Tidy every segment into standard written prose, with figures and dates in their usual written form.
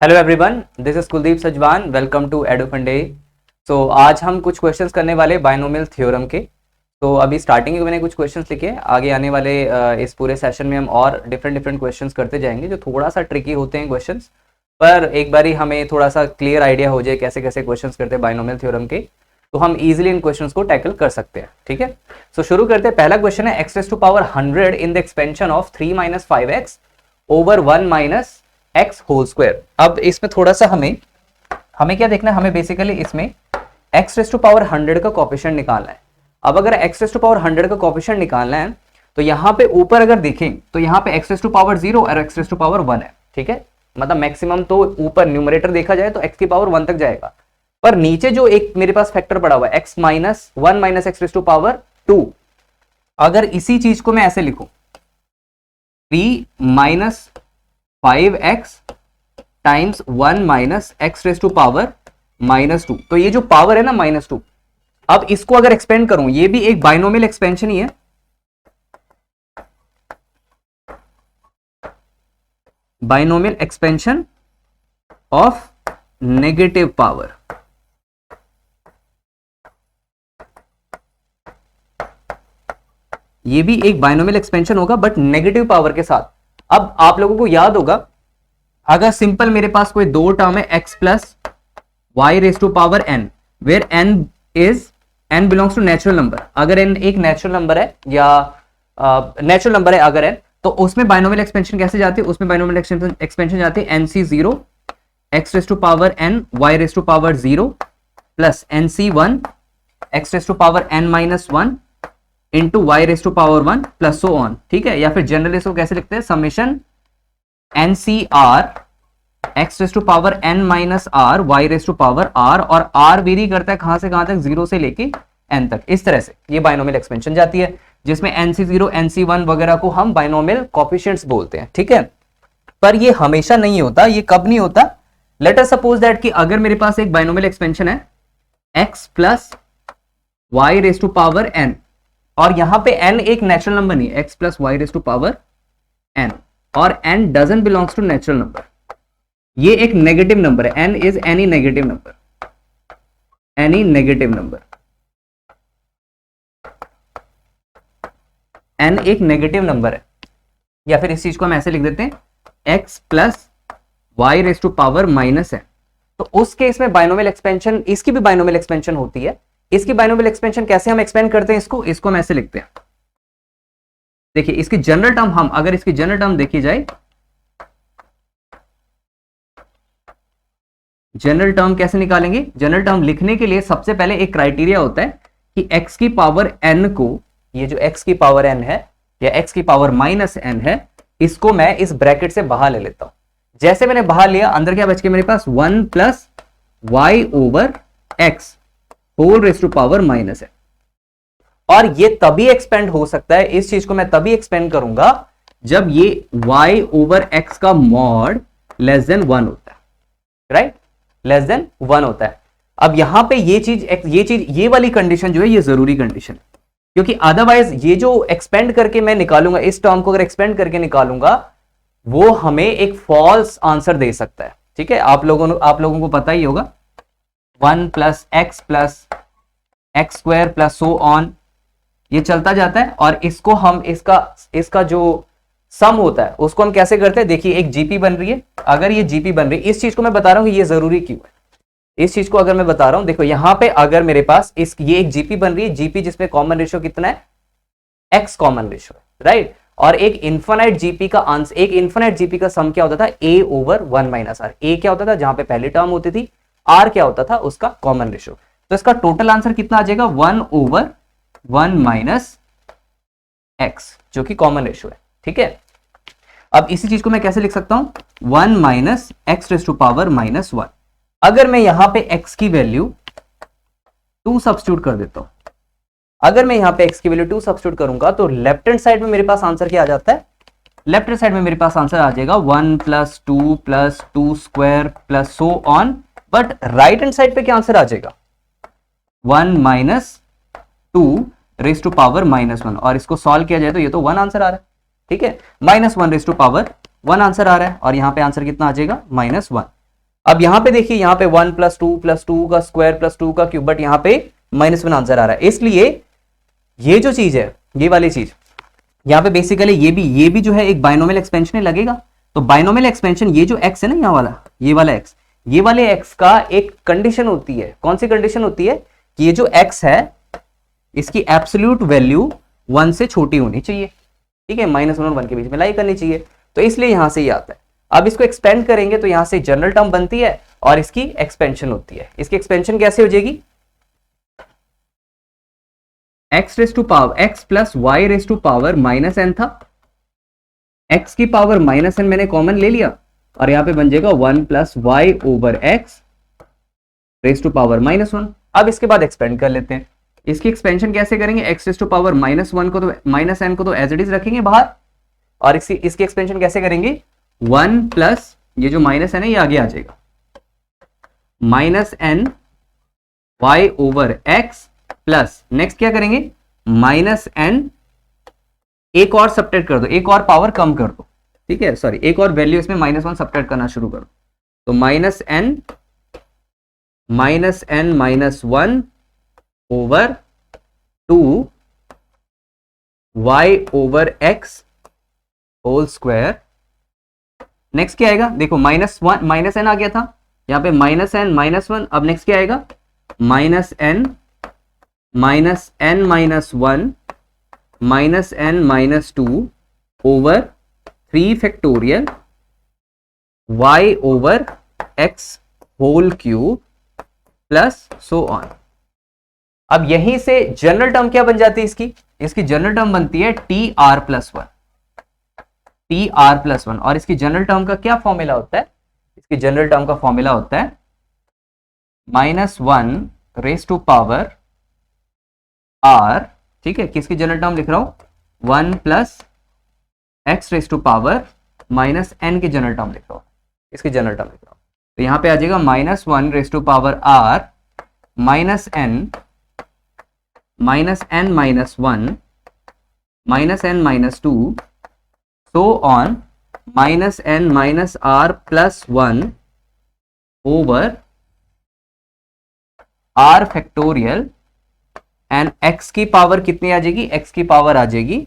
Hello everyone, this is Kuldeep Sajwan. Welcome to Edufunde. आज हम कुछ क्वेश्चंस करने वाले बाइनोमियल थ्योरम के। तो अभी स्टार्टिंग में मैंने कुछ क्वेश्चंस लिखे, आगे आने वाले इस पूरे सेशन में हम और डिफरेंट डिफरेंट क्वेश्चंस करते जाएंगे जो थोड़ा सा ट्रिकी होते हैं क्वेश्चंस, पर एक बारी हमें थोड़ा सा क्लियर आइडिया हो जाए कैसे कैसे क्वेश्चंस करते हैं बाइनोमियल थ्योरम के, तो हम इजीली इन क्वेश्चंस को टैकल कर सकते हैं। ठीक है, शुरू करते हैं। पहला क्वेश्चन है X raise to power 100 in the expansion of 3 minus 5x over 1 minus X whole square. अब इसमें थोड़ा सा हमें क्या देखना है, हमें बेसिकली इसमें एक्स रेज़ टू पावर 100 का कोफिशिएंट निकालना है। अब अगर एक्स रेज़ टू पावर 100 का कोफिशिएंट निकालना है तो यहाँ पे ऊपर अगर देखें तो यहाँ पे एक्स रेज़ टू पावर 0 और एक्स रेज़ टू पावर 1 है। ठीक है, मतलब मैक्सिमम तो ऊपर न्यूमरेटर देखा जाए तो एक्स की पावर 1 तक जाएगा, पर नीचे जो एक मेरे पास फैक्टर पड़ा हुआ है X minus 1 minus X raise to power 2, अगर इसी चीज को मैं ऐसे लिखूं 3 minus 5x times 1 minus X raise to power -2, तो ये जो पावर है ना -2, अब इसको अगर एक्सपेंड करूं, ये भी एक बाइनोमियल एक्सपेंशन ही है। Binomial expansion of negative power. ये भी एक बाइनोमियल एक्सपेंशन होगा बट नेगेटिव पावर के साथ। अब आप लोगों को याद होगा, अगर सिंपल मेरे पास कोई दो टर्म है x plus Y raise to power n, where n belongs to natural number, अगर n एक नेचुरल नंबर है या नेचुरल नंबर है अगर n, तो उसमें बाइनोमियल एक्सपेंशन कैसे जाती है, उसमें बाइनोमियल एक्सपेंशन जाती है nc0 x raise to power n y raise to power 0 plus nc1 x raise to power n minus 1 into y raise to power 1 plus so on. ठीक है, या फिर जनरली इसको कैसे लिखते हैं, summation n C r x raise to power n minus r y raise to power r, और r vary करता है कहां से कहां तक, 0 से लेके n तक। इस तरह से ये बाइनोमियल एक्सपेंशन जाती है, जिसमें nc0 nc1 वगैरह को हम बाइनोमियल कोफिशिएंट्स बोलते हैं। ठीक है, पर ये हमेशा नहीं होता। ये कब नहीं होता, लेट अस सपोज दैट कि अगर मेरे पास एक बाइनोमियल एक्सपेंशन है x plus Y raise to power n, और यहां पे n एक नेचुरल नंबर नहीं है, x plus Y raise to power n, और n doesn't belongs to natural number, ये एक नेगेटिव नंबर है। n is any negative number, any negative number, n एक नेगेटिव नंबर है। या फिर इस चीज को हम ऐसे लिख देते हैं x plus Y raise to power minus n, तो उस केस में बाइनोमियल एक्सपेंशन, इसकी भी बाइनोमियल एक्सपेंशन होती है। इसकी बाइनोमियल एक्सपेंशन कैसे हम एक्सपेंड करते हैं, इसको हम ऐसे लिखते हैं। देखिए इसकी जनरल टर्म, हम अगर इसकी जनरल टर्म देखी जाए, जनरल टर्म कैसे निकालेंगे, जनरल टर्म लिखने के लिए सबसे पहले एक क्राइटेरिया होता है कि x की पावर n को, ये जो x की पावर n है या x की पावर माइनस n है, इसको मैं इस ब्रैकेट से बाहर ले लेता हूं। जैसे मैंने बाहर लिया, अंदर क्या बच के मेरे पास 1 plus y over x whole raise to power minus है। और ये तभी एक्सपेंड हो सकता है, इस चीज को मैं तभी एक्सपेंड करूंगा जब ये y ओवर x का मॉड लेस देन 1 होता है, राइट, लेस देन 1 होता है। अब यहां पे ये वाली कंडीशन जो है ये जरूरी कंडीशन है, क्योंकि अदरवाइज ये जो एक्सपेंड करके मैं निकालूंगा, इस टर्म को अगर एक्सपेंड करके निकालूंगा, वो हमें एक फॉल्स आंसर दे सकता है। ठीक है, आप लोगों को पता ही होगा 1 plus x square plus so on, ये चलता जाता है। और इसको हम इसका जो सम होता है उसको हम कैसे करते हैं, देखिए एक जीपी बन रही है। अगर ये जीपी बन रही है, इस चीज को मैं बता रहा हूं कि ये जरूरी क्यों है, इस चीज को अगर मैं बता रहा हूं, देखो यहां पे अगर मेरे पास ये एक जीपी बन रही है, जीपी जिसमें कॉमन रेशियो कितना है, एक्स कॉमन रेशियो है, राइट। और एक इन्फिनाइट जीपी का आंसर, एक इन्फिनाइट जीपी का सम क्या होता था, a ओवर 1 माइनस आर। ए क्या होता था, जहां पे पहली टर्म होती थी, आर क्या होता था, उसका कॉमन रेशियो। तो इसका टोटल आंसर कितना आ जाएगा, 1 ओवर 1 माइनस एक्स, जो कि कॉमन रेशियो है। ठीक है, अब इसी चीज को मैं कैसे लिख सकता हूं, 1 minus x raise to power -1। अगर मैं यहां पे x की वैल्यू 2 सब्स्टिट्यूट कर देता हूं, अगर मैं यहां पे x की वैल्यू 2 सब्स्टिट्यूट करूंगा, तो लेफ्ट हैंड साइड में मेरे पास आंसर क्या आ जाता है, लेफ्ट हैंड साइड में मेरे पास आंसर आ जाएगा 1 plus 2 square plus so on. But right hand side पे क्या आंसर आ जाएगा, 1 माइनस 2 रेज टू पावर -1, और इसको सॉल्व किया जाए तो ये तो 1 आंसर आ रहा है। ठीक है, -1 रेज टू पावर 1 आंसर आ रहा है, और यहां पे आंसर कितना आ जाएगा, -1। अब यहां पे देखिए, यहां पे 1 + 2 का स्क्वायर + 2 का क्यूब, बट यहां पे -1 आंसर आ रहा है। इसलिए ये जो चीज है, ये वाली चीज यहां पे बेसिकली ये भी जो है एक बाइनोमियल एक्सपेंशन लगेगा। तो बाइनोमियल एक्सपेंशन, ये जो x है ना, यहाँ वाला, ये वाला x, ये वाले x का एक कंडीशन होती है। कौन सी कंडीशन होती है? कि ये जो x है इसकी एब्सोल्यूट वैल्यू 1 से छोटी होनी चाहिए, ठीक है, -1 और 1 के बीच में लाई करनी चाहिए। तो इसलिए यहां से ये आता है। अब इसको एक्सपेंड करेंगे तो यहां से जनरल टर्म बनती है और इसकी एक्सपेंशन होती है। इसकी एक्सपेंशन कैसे हो जाएगी? x + y -n था, x की पावर -n मैंने कॉमन ले लिया और यहां पे बन जाएगा 1 + y/x ⁻1। अब इसके बाद एक्सपेंड कर लेते हैं। इसकी एक्सपेंशन कैसे करेंगे? x ⁻1 को तो -n को तो एज इट इज रखेंगे बाहर, और इसकी एक्सपेंशन कैसे करेंगे? 1 प्लस ये जो -n है ये आगे आ जाएगा, -n y/x प्लस नेक्स्ट क्या करेंगे? -n, एक और सब्ट्रैक्ट कर दो, एक और पावर कम कर दो, ठीक है, सॉरी एक और वैल्यू इसमें -1 सब्ट्रैक्ट करना शुरू करो। तो -n -1/2 y/x whole square. Next क्या आएगा? देखो -n आ गया था, यहां पे -n -1। अब नेक्स्ट क्या आएगा? -n -1 -n -2 3 factorial y/x whole cube plus so on. अब यहीं से जनरल टर्म क्या बन जाती है इसकी जनरल टर्म बनती है TR+1, और इसकी जनरल टर्म का क्या फॉर्मूला होता है? इसकी जनरल टर्म का फॉर्मूला होता है -1r, ठीक है, किसकी जनरल टर्म लिख रहा हूं? 1 + x⁻n की जनरल टर्म लिख रहा हूं, इसकी जनरल टर्म लिख रहा हूं। तो यहां पे आ जाएगा -1r -n -1 -n -2 so on -n -r+1 over r factorial, and x की पावर कितनी आ जाएगी? x की पावर आ जाएगी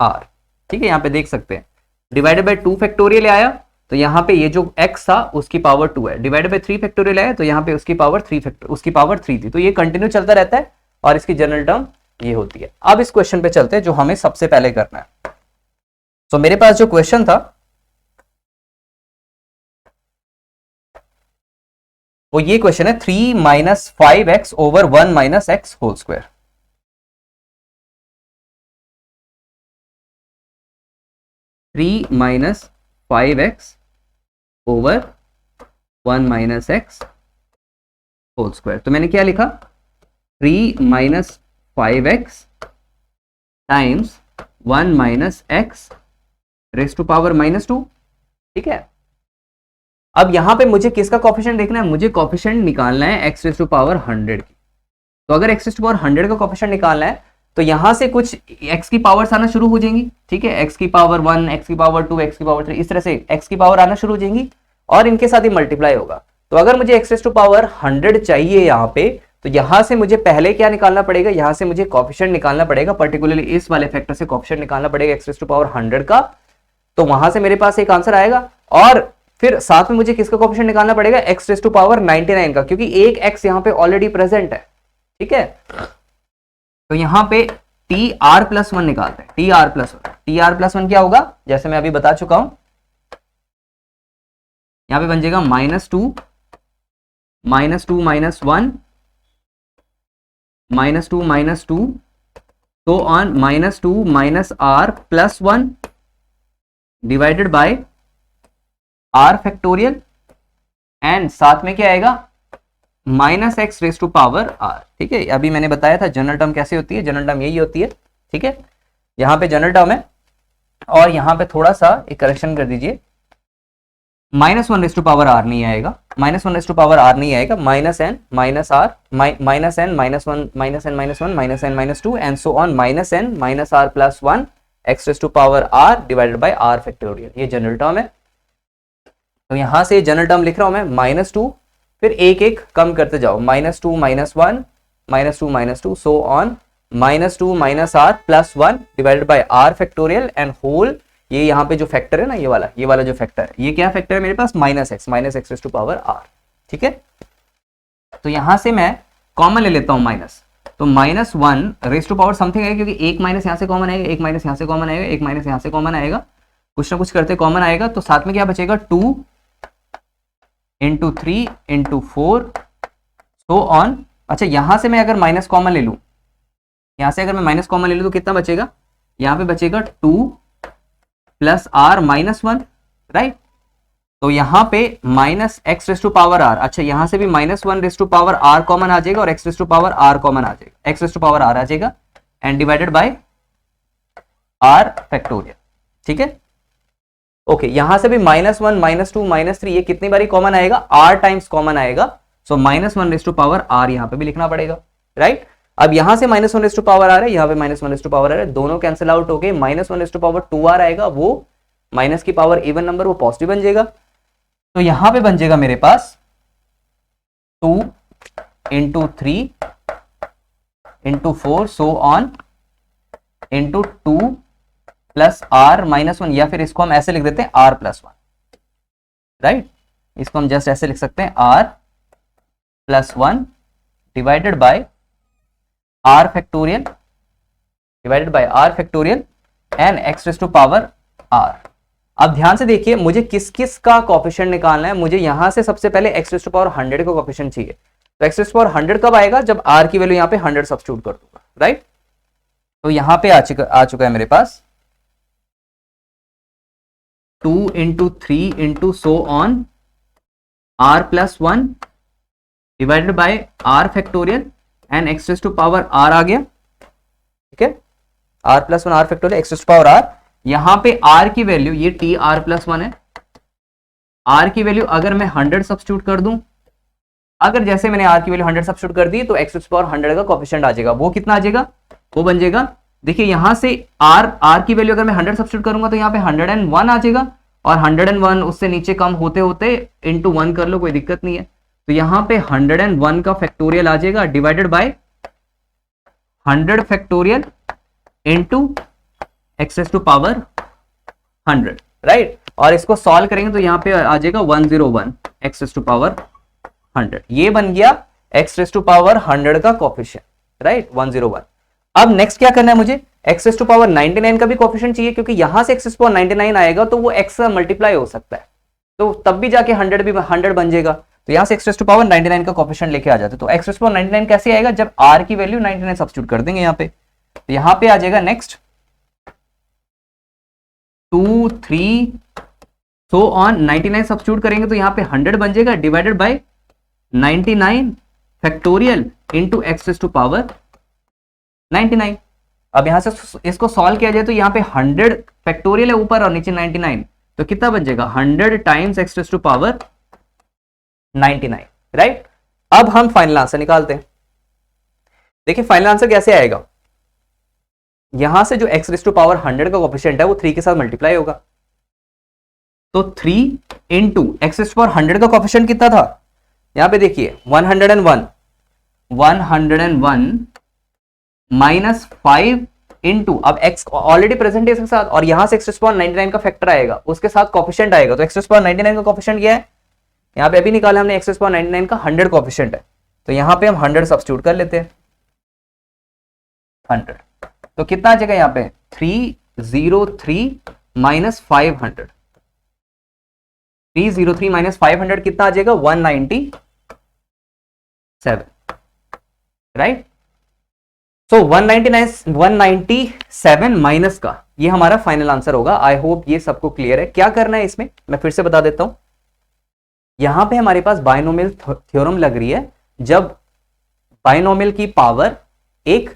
r, ठीक है, यहां पे देख सकते हैं डिवाइडेड बाय 2 फैक्टोरियल आया, तो यहां पे ये जो x था उसकी पावर 2 है, डिवाइडेड बाय 3 फैक्टोरियल आया तो यहां पे उसकी पावर 3 थी। तो ये कंटिन्यू चलता रहता है और इसकी जनरल टर्म ये होती है। अब इस क्वेश्चन पे चलते हैं जो हमें सबसे पहले करना है। तो मेरे पास जो क्वेश्चन था वो ये क्वेश्चन है 3 - 5x over 1 - x whole square. -5x over 1 - x whole square. तो मैंने क्या लिखा? 3 - 5x टाइम्स 1 - x ⁻², ठीक है। अब यहां पे मुझे किसका कोफिशिएंट देखना है? मुझे कोफिशिएंट निकालना है x⁻100 की। तो अगर x⁻100 का कोफिशिएंट निकालना है तो यहां से कुछ x की पावर्स आना शुरू हो जाएंगी, ठीक है, x की पावर 1, x की पावर 2, x की पावर 3, इस तरह से x की पावर आना शुरू हो जाएंगी और इनके साथ ही मल्टीप्लाई होगा। तो अगर मुझे x⁻100 चाहिए यहाँ पे, तो यहां से मुझे पहले क्या निकालना पड़ेगा? यहां से मुझे कोफिशिएंट निकालना पड़ेगा, पर्टिकुलरली इस वाले फैक्टर से कोफिशिएंट निकालना पड़ेगा x⁻100 का। तो वहां से मेरे पास एक आंसर आएगा और फिर साथ में मुझे किसका कोफिशिएंट निकालना पड़ेगा? x⁻99 का, क्योंकि एक x यहां पे ऑलरेडी प्रेजेंट है, ठीक है। तो यहां पे TR+1 निकालते हैं। TR+1 क्या होगा? जैसे मैं अभी बता चुका हूं, यहां पे बन जाएगा -2 -1 -2 तो on -2 -r+1 divided by r factorial, and साथ में क्या आएगा? -x⁻r, ठीक है। अभी मैंने बताया था जनरल टर्म कैसे होती है, जनरल टर्म यही होती है, ठीक है। यहां पे जनरल टर्म है और यहां पे थोड़ा सा एक करेक्शन कर दीजिए, -1⁻r नहीं आएगा, -1⁻r नहीं आएगा, -n -r -n -1 -2 and so on -n -r+1 x⁻r divided by r factorial, ये जनरल टर्म है। तो यहां से जनरल टर्म लिख रहा हूं मैं -2, फिर एक एक कम करते जाओ, -2 -1 -2 so on, -2 -r +1 divided by r factorial and whole, ये यहाँ पे जो फैक्टर है ना, ये वाला जो फैक्टर है, ये क्या फैक्टर है मेरे पास, -x raise to power r। ठीक है, तो यहां से मैं कॉमन ले लेता हूं माइनस, तो -1 रेज़ टू पावर समथिंग है, क्योंकि एक माइनस यहां से कॉमन आएगा, एक माइनस यहां से कॉमन आएगा, एक माइनस यहां से कॉमन आएगा, कुछ ना कुछ करते कॉमन आएगा, तो साथ में क्या बचेगा 2 × 3 × 4 सो ऑन। अच्छा, यहां से मैं अगर माइनस कॉमन ले लूं, यहां से अगर मैं माइनस कॉमन ले लूं तो कितना बचेगा, यहां पे बचेगा 2 + r -1, राइट। तो यहां पे -x raise to power r, अच्छा यहां से भी -1 raise to power r common आ जाएगा और x raise to power r common आ जाएगा, x raise to power r आ जाएगा and divided by r factorial. ठीक है, ओके, यहां से भी -1 -2 -3 ये कितनी बारी कॉमन आएगा, r टाइम्स कॉमन आएगा, सो -1 रेज़ टू पावर r यहां पे भी लिखना पड़ेगा, राइट। अब यहां से -1 रेज़ टू पावर r है, यहां पे -1 रेज़ टू पावर r है, दोनों कैंसिल आउट हो गए, -1 रेज़ टू पावर 2r आएगा, वो माइनस की पावर इवन नंबर, वो पॉजिटिव बन जाएगा। तो यहां पे बन जाएगा मेरे पास 2 × 3 × 4 सो ऑन × 2 + r -1, या फिर इसको हम ऐसे लिख देते हैं r + 1, राइट। इसको हम जस्ट ऐसे लिख सकते हैं r + 1 divided by r factorial and x raise to power r। अब ध्यान से देखिए, मुझे किस किस का कोएफिशिएंट निकालना है, मुझे यहां से सबसे पहले x रेज़ टू पावर 100 का कोएफिशिएंट चाहिए। तो x रेज़ टू पावर 100 कब आएगा, जब r की वैल्यू यहां पे 100 सब्स्टिट्यूट कर दूंगा, राइट। तो यहां पे आ चुका है मेरे पास 2 × 3 × so on r + 1 divided by r factorial and x raise to power r आ गया। ठीक है, r + 1 r factorial x raise to power r। यहां पे r की वैल्यू, ये tr + 1 है, r की वैल्यू अगर मैं 100 सब्स्टिट्यूट कर दूं, अगर जैसे मैंने r की वैल्यू 100 सब्स्टिट्यूट कर दी, तो x रेज़ टू पावर 100 का कोएफिशिएंट आ जाएगा, वो कितना आ जाएगा, वो बन जाएगा, देखिए यहां से r की वैल्यू अगर मैं 100 सब्स्टिट्यूट करूंगा तो यहाँ पे 101 आ जाएगा, और 101 उससे नीचे कम होते होते इंटू 1 कर लो, कोई दिक्कत नहीं है। तो यहाँ पे 101 का फैक्टोरियल आ जाएगा divided by 100 factorial into x raise to power 100, right. और इसको सॉल्व करेंगे तो यहाँ पे आ जाएगा 101 x रेज़ टू पावर 100, ये बन गया x रेज़ टू पावर 100 का कोएफिशिएंट, राइट, 101। अब नेक्स्ट क्या करना है मुझे, x रेज़ टू पावर 99 का भी कोएफिशिएंट चाहिए, क्योंकि यहां से x रेज़ टू पावर 99 आएगा तो वो x से मल्टीप्लाई हो सकता है, तो तब भी जाके 100 भी 100 बन जाएगा। तो यहां से x रेज़ टू पावर 99 का कोएफिशिएंट लेके आ जाते, तो x रेज़ टू पावर 99 कैसे आएगा, जब r की वैल्यू 99 सब्स्टिट्यूट कर देंगे यहाँ पे, तो यहाँ पे आ जाएगा नेक्स्ट 2 3 सो ऑन 99 सब्स्टिट्यूट करेंगे तो यहाँ पे 100 बन जाएगा divided by 99 factorial into x raise to power 99। अब यहां से इसको सॉल्व किया जाए तो यहाँ पे 100 फैक्टोरियल है ऊपर और नीचे 99, तो कितना बन जाएगा 100 times x raise to power 99, right. अब हम फाइनल आंसर निकालते हैं। देखिए फाइनल आंसर कैसे आएगा, यहां से जो x रेज़ टू पावर 100 का कोएफिशिएंट है वो 3 के साथ मल्टीप्लाई होगा, तो 3 into x raise to power 100 का कोएफिशिएंट कितना था, यहां पे देखिए 101 -5 इंटू, अब x ऑलरेडी प्रेजेंट है इसके साथ, और यहां से x रेज़ टू पावर 99 का फैक्टर आएगा, उसके साथ कोएफिशिएंट आएगा, तो x रेज़ टू पावर 99 का कोएफिशिएंट क्या है, यहाँ पे अभी निकाला हमने, x रेज़ टू पावर 99 का 100 कोएफिशिएंट है, तो यहाँ पे हम 100 सब्स्टिट्यूट कर लेते हैं, 100, तो कितना आ जाएगा यहाँ पे 303 -500, 303 -500 कितना आ जाएगा 197, राइट। सो 197 माइनस का ये हमारा फाइनल आंसर होगा। आई होप ये सबको क्लियर है। क्या करना है इसमें मैं फिर से बता देता हूं, यहां पे हमारे पास बायनोमियल थ्योरम लग रही है, जब बायनोमियल की पावर एक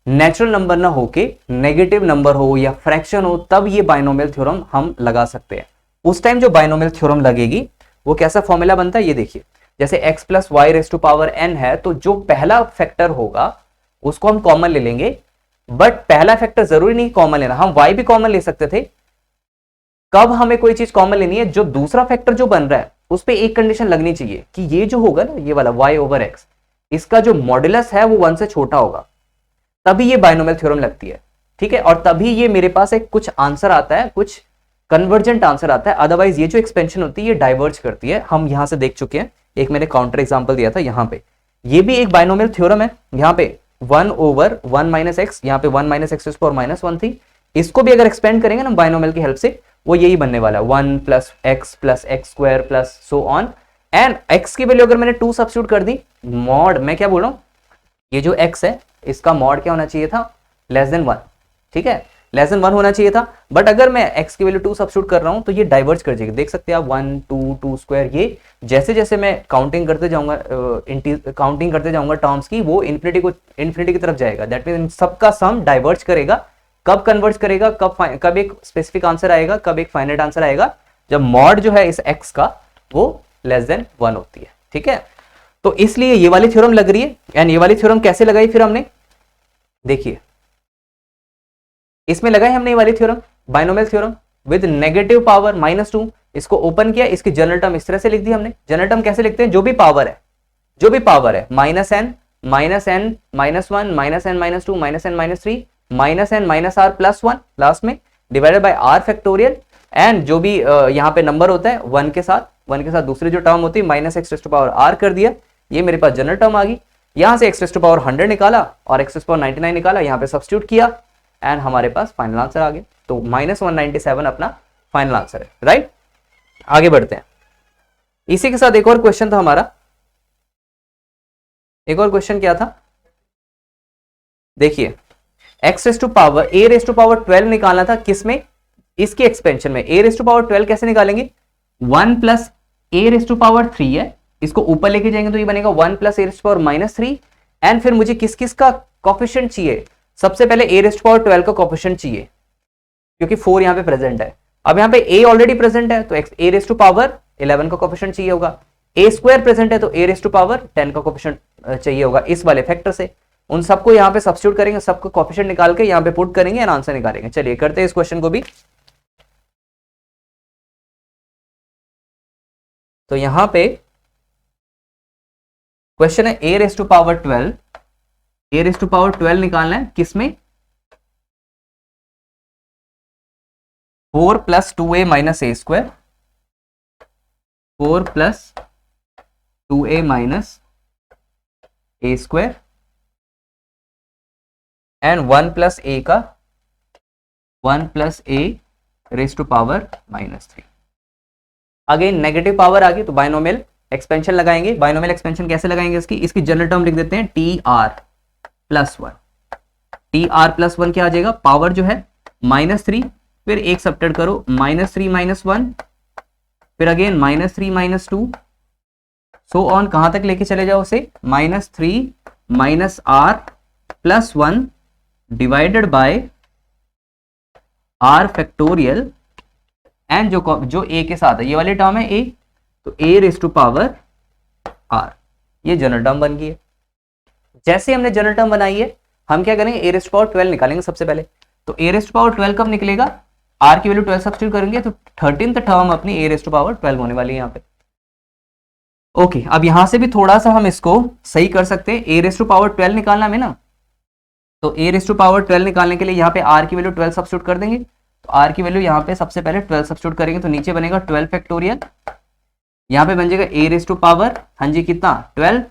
नेचुरल नंबर ना होके नेगेटिव नंबर हो या फ्रैक्शन हो, तब ये बायनोमियल थ्योरम हम लगा सकते हैं। उस टाइम जो बायनोमियल थ्योरम लगेगी वो कैसा फॉर्मूला बनता है, ये देखिए, जैसे x + y raise to power n है, तो जो पहला फैक्टर होगा उसको हम कॉमन ले लेंगे, बट पहला फैक्टर जरूरी नहीं कॉमन लेना, हम y भी कॉमन ले सकते थे, कब हमें कोई चीज कॉमन लेनी है, जो दूसरा फैक्टर जो बन रहा है उस पर एक कंडीशन लगनी चाहिए कि ये जो होगा ना, ये वाला y ओवर एक्स, इसका जो मॉड्यूलस है वो 1 से छोटा होगा, तभी ये बाइनोमियल थ्योरम लगती है। ठीक है, और तभी ये मेरे पास एक कुछ आंसर आता है, कुछ कन्वर्जेंट आंसर आता है। अदरवाइज ये जो एक्सपेंशन होती है ये डाइवर्ज करती है। हम यहां से देख चुके हैं, एक मैंने काउंटर एग्जांपल दिया था यहाँ पे, ये भी एक बाइनोमियल थ्योरम है। यहाँ पे 1 ओवर 1 माइनस एक्स, यहाँ पे 1 माइनस एक्स स्क्वायर माइनस 1 थी, इसको भी अगर एक्सपेंड करेंगे ना बाइनोमियल की हेल्प से, वो यही बनने वाला है 1 plus x square plus so on. And x की वैल्यू अगर मैंने 2 सब्स्टिट्यूट कर दी, मॉड, मैं क्या बोल रहा हूँ, ये जो एक्स है इसका मॉड क्या होना चाहिए था, लेस देन 1। ठीक है, लेस देन 1 होना चाहिए था। बट अगर मैं x की वैल्यू 2 सब्स्टिट्यूट कर रहा हूं तो ये डाइवर्ज कर जाएगी। देख सकते हैं आप 1 2 2 स्क्वायर, ये जैसे जैसे मैं काउंटिंग करते जाऊंगा टर्म्स की, वो इन्फिनिटी की तरफ जाएगा। दैट मीन सबका सम डाइवर्ज करेगा। कब कन्वर्ज करेगा, कब एक स्पेसिफिक आंसर आएगा, कब एक फाइनाइट आंसर आएगा, जब मॉड जो है इस x का वो लेस देन 1 होती है। ठीक है, तो इसलिए ये वाली थ्योरम लग रही है। एंड ये वाली थ्योरम कैसे लगाई फिर हमने, देखिए इसमें लगाई हमने ये वाली theorem, binomial theorem with negative power -2। इसको ओपन किया, इसकी जनरल टर्म इस तरह से लिख दी हमने। जनरल टर्म कैसे लिखते हैं, जो भी पावर है minus N -1 -n -2 -n -r plus 1 last में, divided by r factorial. And जो भी यहाँ पे नंबर होता है 1 के साथ दूसरी जो टर्म होती है -x⁻r कर दिया। ये मेरे पास जनरल टर्म आ गई। यहां से x⁻100 निकाला और x⁻99 निकाला, यहाँ पे सब्स्टिट्यूट किया एंड हमारे पास फाइनल आंसर आ गया। तो -197 अपना फाइनल आंसर है। राइट, आगे बढ़ते हैं। इसी के साथ एक और क्वेश्चन था हमारा। एक और क्वेश्चन क्या था, देखिए a⁻12 निकालना था, किसमें, इसके एक्सपेंशन में। a⁻12 कैसे निकालेंगे, 1 प्लस a⁻3 है, इसको ऊपर लेके जाएंगे तो ये बनेगा 1 प्लस a⁻3। एंड फिर मुझे किस किस का कोफिशिएंट चाहिए, सबसे पहले a⁻12 का कोफिशिएंट चाहिए, क्योंकि 4 यहां पे प्रेजेंट है। अब यहां पे a ऑलरेडी प्रेजेंट है तो a⁻11 का कोफिशिएंट चाहिए होगा। a स्क्वायर प्रेजेंट है तो a⁻10 का कोफिशिएंट चाहिए होगा इस वाले फैक्टर से। उन सबको यहां पे सब्स्टिट्यूट करेंगे, सबको कोफिशिएंट निकाल के यहां पे पुट करेंगे एंड आंसर निकालेंगे। चलिए करते हैं इस क्वेश्चन को भी। तो यहां पे क्वेश्चन है a⁻12 निकालना है, किसमें, 4 plus 2a minus a square, 4 plus 2a minus a square and 1 plus a का 1 plus a⁻3। Again negative power आ गई तो बाइनोमियल एक्सपेंशन लगाएंगे। बाइनोमियल एक्सपेंशन कैसे लगाएंगे, इसकी जनरल टर्म लिख देते हैं tr प्लस 1। tr प्लस 1 क्या आ जाएगा, पावर जो है -3, फिर एक सब्ट्रैक्ट करो, -3 -1, फिर अगेन -3 -2, सो ऑन, कहां तक लेके चले जाओ उसे, -3 -r plus 1 divided by r factorial. And जो a के साथ है, ये वाली टर्म है a, तो a⁻r, ये जनरल टर्म बन गई है। जैसे हमने जनरल टर्म बनाई है, हम क्या करेंगे, a⁻12 निकालेंगे सबसे पहले। तो a⁻12 कब निकलेगा, r की वैल्यू 12 सब्स्टिट्यूट करेंगे तो 13th टर्म अपनी a⁻12 होने वाली है यहाँ पे। ओके, अब यहां से भी थोड़ा सा हम इसको सही कर सकते हैं। a⁻12 निकालना में ना, तो a⁻12 निकालने के लिए यहाँ पे r की वैल्यू 12 सब्स्टिट्यूट कर देंगे। तो r की वैल्यू यहाँ पे सबसे पहले 12 सब्स्टिट्यूट करेंगे तो नीचे बनेगा 12 फैक्टोरियल, यहाँ पे बन जाएगा a⁻, हाँ जी कितना, 12।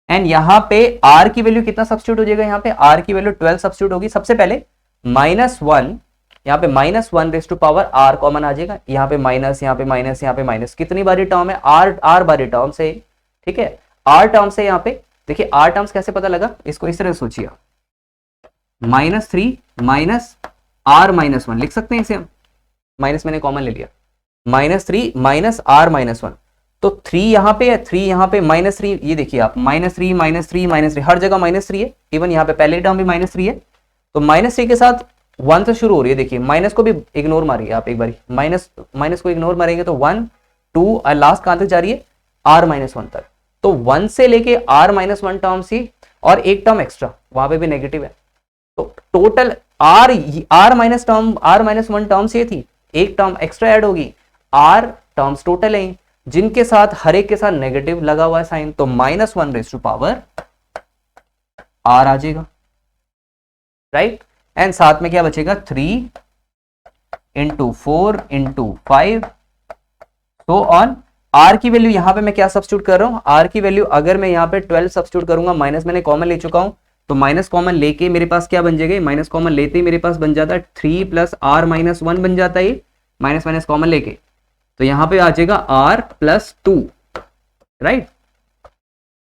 एंड यहाँ पे r की वैल्यू कितना सब्स्टिट्यूट हो जाएगा, यहाँ पे r की वैल्यू 12 सब्स्टिट्यूट होगी। सबसे पहले -1, यहाँ पे -1⁻r कॉमन आ जाएगा, यहाँ पे माइनस, यहाँ पे माइनस, यहाँ पे माइनस, कितनी बारी टर्म है, r बारी टर्म से। ठीक है, r टर्म से यहाँ पे देखिए, r टर्म्स कैसे पता लगा, इसको इस तरह सोचिए, -3 -r -1 लिख सकते हैं इसे हम, माइनस मैंने कॉमन ले लिया, -3 -r -1, तो 3 यहाँ पे है, 3 यहाँ पे, -3, ये देखिए आप, -3 -3 -3, हर जगह -3 है, इवन यहाँ पे पहले टर्म भी -3 है। तो -3 के साथ 1 से शुरू हो रही है, देखिए माइनस को भी इग्नोर मारिए आप एक बारी, माइनस को इग्नोर मारेंगे तो 1 2 और लास्ट कहां तक जा रही है, r -1 तक। तो 1 से लेके r -1 टर्म सी और एक टर्म एक्स्ट्रा वहां पे भी नेगेटिव है, तो टोटल r -1 टर्म ये थी, एक टर्म एक्स्ट्रा ऐड होगी, आर टर्म्स टोटल है जिनके साथ हर एक के साथ नेगेटिव लगा हुआ है साइन, तो -1 आर आ जाएगा, राइट। एंड साथ में क्या बचेगा 3 × 4 × 5 तो ऑन। आर की वैल्यू यहां पे मैं क्या सब्स्टिट्यूट कर रहा हूं, आर की वैल्यू अगर मैं यहां पे 12 सब्स्टिट्यूट करूंगा, माइनस मैंने कॉमन ले चुका हूं, तो माइनस कॉमन लेके मेरे पास क्या बन जाएगा, माइनस कॉमन लेते ही मेरे पास बन जाता है 3 + r - 1 बन जाता है, माइनस माइनस कॉमन लेके, तो यहां पे आ जाएगा r + 2, राइट।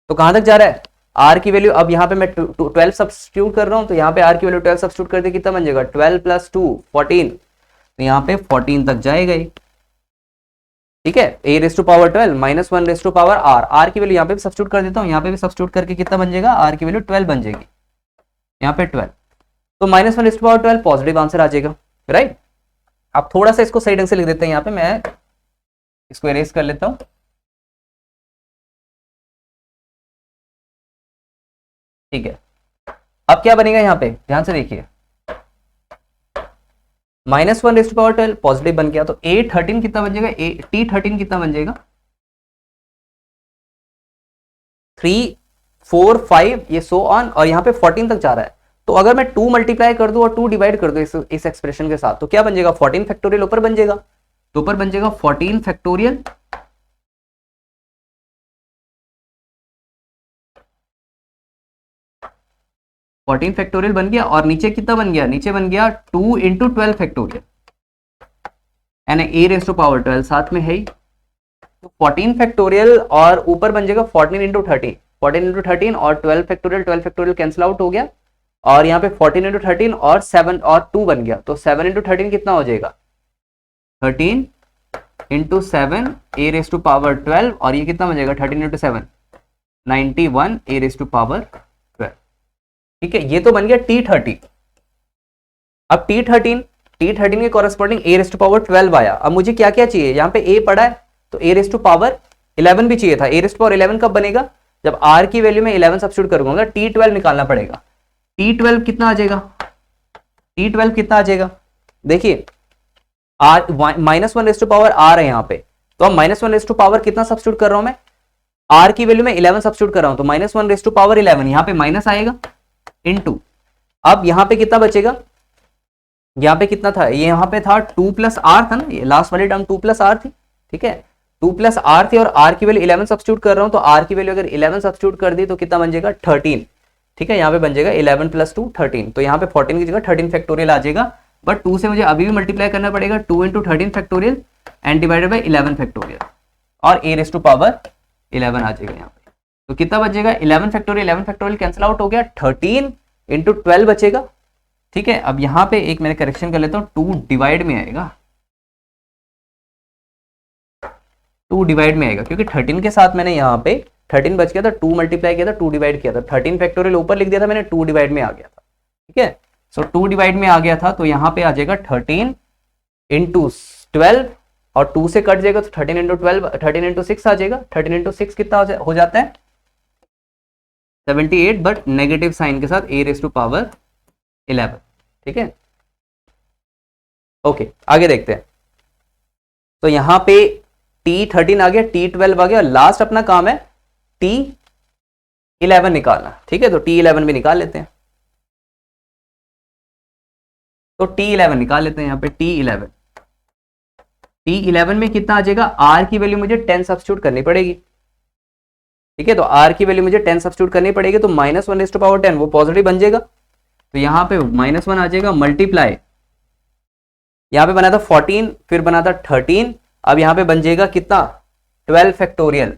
तो कहां तक जा रहा है, r की वैल्यू अब यहां पे मैं 12 सब्स्टिट्यूट कर रहा हूं, तो यहां पे r की वैल्यू 12 सब्स्टिट्यूट कर दे कितना बन जाएगा, 12 + 2 14, तो यहां पे 14 तक जाएगा ही, ठीक है। a⁻12 -1 r, r की वैल्यू यहाँ पे भी सब्स्टिट्यूट कर देता हूँ, यहाँ पे भी सब्स्टिट्यूट करके कितना बन जाएगा, r की वैल्यू 12 बन जाएगी, यहाँ पे 12, तो -1/12 पॉजिटिव आंसर आ जाएगा, राइट। अब थोड़ा सा इसको सही ढंग से लिख देते हैं, यहाँ पे मैं इसको इरेज कर लेता हूँ, ठीक है। अब क्या बनेगा यहाँ पे, ध्यान से देखिए, -1/12 पॉजिटिव बन गया, तो a13 कितना बन जाएगा, t13 कितना बन जाएगा, 3 4 5 ये सो ऑन, और यहाँ पे 14 तक जा रहा है, तो अगर मैं 2 मल्टीप्लाई कर दूं और 2 डिवाइड कर दूं इस एक्सप्रेशन के साथ, तो क्या बन जाएगा, 14 फैक्टोरियल ऊपर बन जाएगा, तो ऊपर बन जाएगा 14 फैक्टोरियल, बन गया, और नीचे कितना बन गया, नीचे बन गया 2 × 12 फैक्टोरियल, यानी a⁻12 साथ में है ही, तो 14 फैक्टोरियल और ऊपर बन जाएगा 14 × 30, 14 × 13 और 12 फैक्टोरियल कैंसिल आउट हो गया, और यहाँ पे 14 × 13 और 7 और 2 बन गया, तो 7 × 13 कितना हो जाएगा, 13 × 7 a⁻12, और ये कितना बन जाएगा 13 × 7 91 a⁻12, ठीक है। ये तो बन गया t30। अब t13 के कॉरेस्पॉन्डिंग a⁻12 आया, अब मुझे क्या क्या चाहिए, यहाँ पे a पड़ा है तो a⁻11 भी चाहिए था, a⁻11 कब बनेगा, जब r की वैल्यू में 11 सब्स्टिट्यूट करूंगा, t12 निकालना पड़ेगा, t12 कितना आ जाएगा, t12 कितना आ जाएगा, देखिए r -1/r है यहाँ पे, तो अब -1/पावर कितना सब्स्टिट्यूट कर रहा हूं मैं, r की वैल्यू में 11 सब्स्टिट्यूट कर रहा हूं, तो -1/11 यहाँ पे माइनस आएगा इनटू, अब यहाँ पे कितना बचेगा, यहाँ पे कितना था, ये यहाँ पे था 2 + r था ना, ये लास्ट वाली टर्म 2 + r थी, ठीक है, 2 + r थी, और r की वैल्यू 11 सब्स्टिट्यूट कर रहा हूं, तो r की वैल्यू अगर 11 सब्स्टिट्यूट कर दी तो कितना बन जाएगा 13, ठीक है, यहाँ पे बन जाएगा 11 + 2 13, तो यहाँ पे 14 की जगह 13 फैक्टोरियल आ जाएगा, बट 2 से मुझे अभी भी मल्टीप्लाई करना पड़ेगा, 2 × 13 factorial and divided by 11 factorial, और a⁻11 आ जाएगा यहाँ पे, तो कितना बचेगा 11 फैक्टोरियल कैंसिल आउट हो गया, 13 × 12 बचेगा, ठीक है। अब यहाँ पे एक मैंने करेक्शन कर लेता हूँ, 2 डिवाइड में आएगा, 2 डिवाइड में आएगा, क्योंकि 13 के साथ मैंने यहाँ पे 13 बच गया था, 2 मल्टीप्लाई किया था, 2 डिवाइड किया था, 13 फैक्टोरियल ऊपर लिख दिया था मैंने, 2 डिवाइड में आ गया था, ठीक है। सो 2 डिवाइड में आ गया था, तो यहाँ पे आ जाएगा 13 × 12, और 2 से कट जाएगा तो 13 × 12 13 × 6 आ जाएगा, 13 × 6 कितना हो जाता है 78, बट नेगेटिव साइन के साथ a⁻11, ठीक है। ओके, आगे देखते हैं, तो यहां पे t13 आ गया, t12 आ गया, लास्ट अपना काम है t11 निकालना, ठीक है, तो t11 भी निकाल लेते हैं, तो t11 निकाल लेते हैं, यहाँ पे t11 में कितना आ जाएगा, r की वैल्यू मुझे 10 सब्स्टिट्यूट करनी पड़ेगी, ठीक है, तो r की वैल्यू मुझे 10 सब्स्टिट्यूट करनी पड़ेगी, तो -1/10 वो पॉजिटिव बन जाएगा, तो यहाँ पे -1 आ जाएगा, मल्टीप्लाई यहाँ पे बना था 14, फिर बना था 13, अब यहाँ पे बन जाएगा कितना 12 फैक्टोरियल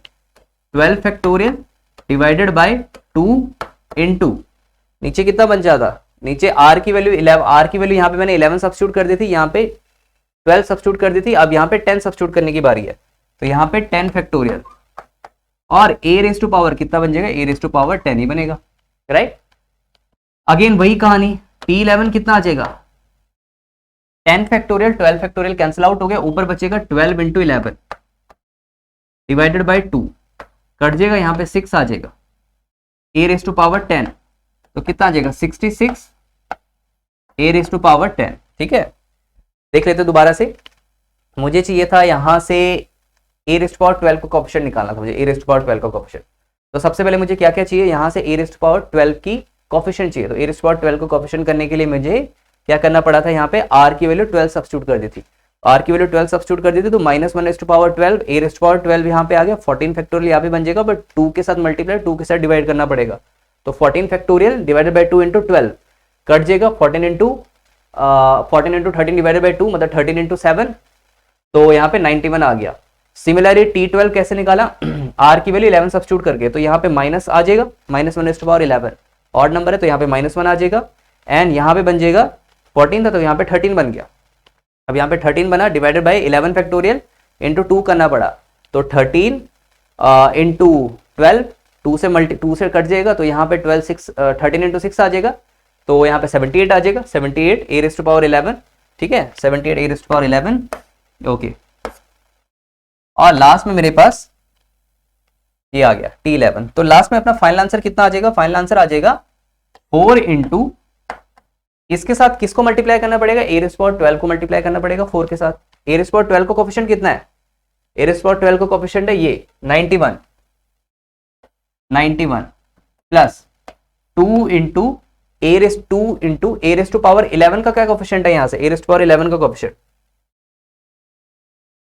डिवाइडेड बाय 2 × नीचे कितना बन जाता, नीचे r की वैल्यू 11, r की वैल्यू यहाँ पे मैंने 11 सब्स्टिट्यूट कर दी थी, यहाँ पे 12 सब्स्टिट्यूट कर दी थी, अब यहाँ पे 10 सब्स्टिट्यूट करने की बारी है, तो यहाँ पे 10 फैक्टोरियल, और a⁻ कितना बन जाएगा, a⁻10 ही बनेगा, राइट। अगेन वही कहानी, t11 कितना आ जाएगा 10 फैक्टोरियल 12 फैक्टोरियल कैंसिल आउट हो गया, ऊपर बचेगा 12 × 11 डिवाइडेड बाय 2, कट जाएगा, यहाँ पे 6 आ जाएगा, a⁻10, तो कितना आ जाएगा 66 a⁻10, ठीक है। देख लेते दोबारा से, मुझे चाहिए था यहाँ से ए रेस्ट पावर 12 का कोएफिशिएंट निकालना था मुझे, ए रेस्ट पावर 12 का कोएफिशिएंट। तो सबसे पहले मुझे क्या क्या चाहिए, यहाँ से ए रेस्ट पावर 12 की कोएफिशिएंट चाहिए। तो ए रेस्ट पावर 12 को कोएफिशिएंट करने के लिए मुझे क्या करना पड़ा था, यहाँ पे आर की वैल्यू 12 सब्स्टिट्यूट कर दी थी। आर की वैल्यू 12 सब्स्टिट्यूट कर दी थी तो -1 रेस्ट पावर 12 ए रेस्ट पावर 12 यहाँ पे आ गया, 14 फैक्टोरियल यहाँ पे बन जाएगा, बट 2 के साथ मल्टीप्लाई 2 के साथ डिवाइड करना पड़ेगा। तो 14 factorial divided by 2 into 12 cut जाएगा, 14 इंटू 13 डिवाइडेड बाई 2 मतलब 13 इंटू 7, तो यहाँ पे 91 आ गया। सिमिलरली T12 कैसे निकाला, R की वैल्यू 11 सब्स्टिट्यूट करके, तो यहाँ पे माइनस आ जाएगा, -1 रेस्ट पावर 11 ऑड नंबर है तो यहाँ पे -1 आ जाएगा, एंड यहाँ पे बन जाएगा 14 था तो यहाँ पे 13 बन गया। अब यहाँ पे 13 बना, डिवाइडेड बाई 11 फैक्टोरियल इंटू 2 करना पड़ा, तो 13 इंटू 12 2 से कट जाएगा, तो यहाँ पे 13 इंटू 6 आ जाएगा, तो यहाँ पे 78 आ जाएगा, 78 ए रेस्ट पावर 11, ठीक है, 78 ए रेस्ट पावर 11, ओके। और लास्ट में मेरे पास ये आ गया T11। तो लास्ट में अपना फाइनल आंसर कितना आ जाएगा, फाइनल आंसर आ जाएगा 4 इंटू, इसके साथ किसको मल्टीप्लाई करना पड़ेगा, ए रेस्ट पावर 12 को मल्टीप्लाई करना पड़ेगा 4 के साथ। ए रेस्ट पावर 12 को कोएफिशिएंट कितना है, ए रेस्ट पावर 12 को कोएफिशिएंट है ये 91 plus 2 into a raised to power 11 का क्या कोएफिशिएंट है, यहाँ से ए रेस्ट पावर 11 का कोएफिशिएंट,